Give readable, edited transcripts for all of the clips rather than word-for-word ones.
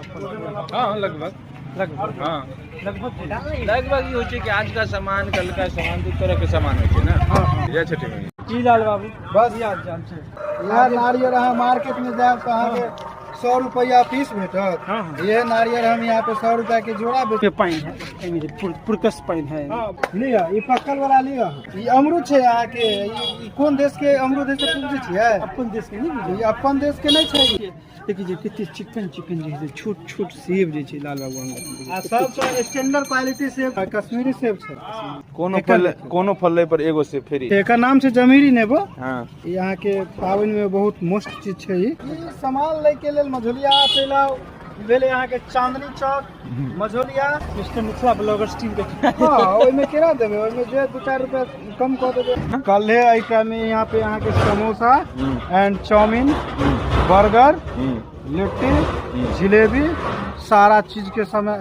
हाँ लगभग लगभग हाँ लगभग ये होचे कि आज का सामान कल का सामान दो तरह के सामान होचे ना। जय छठी मैया की लाल बाबू बस याद जान छे यार नारियल अहाँ मार्केट में जाए तो अहाँ के 100 रुपया पीस भेटत। ये नारियल हम यहाँ पे 100 रुपया के जोड़ा बेच पाइन है पुरकस पाइन है। लिया ये पक्कल वाला लिया ये अमरूद छे यहाँ के ई कौन देश के अमरूद है से पूछे छियै? अपन देश के नहीं ये अपन देश के नहीं छे। देखिए जे कितने चिकन चिकन जे छोट छोट सेब जे लाल बाबू आ सब स्टैंडर्ड क्वालिटी सेब कश्मीरी सेब छे। कोनो फल पर एगो से फ्री। एकर नाम छे जमीरी नेबो। हाँ यहाँ के पावन में बहुत मस्त चीज छे। ई सामान ले के लेल मझोलिया चला भेले यहाँ के Chandni Chowk Majhaulia mister Mithila bloggers team के हाँ ओइ में केना देबे ओइ में जे 2-4 रुपया कम कर देबे। कल है आई टाइम में यहाँ पे यहाँ के samosa and chow mein burger litti jalebi सारा चीज के समय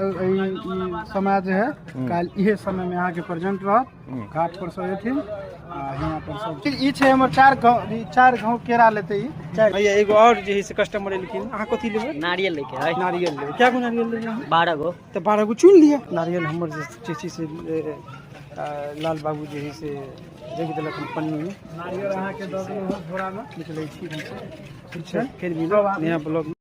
समय जो है कल इहे समय में यहाँ के प्रेजेंट रह घाट पर सब एथिन यहाँ पर सब ई छे हमर 4 गांव केरा लेते ई भैया एगो और जे है से कस्टमर लेकिन अहाँ कथि लेबे? नारियल लेके आए। नारियल लेबे। क्या गो नारियल लेबे? 12 गो। तो 12 गो चुन लिया। नारियल हमर जे चीज से लाल बाबू जे है से देख देलक पन्नी में नारियल अहाँ के 10 गो झोरा में निकलै छी। ठीक है फिर भी नया ब्लॉग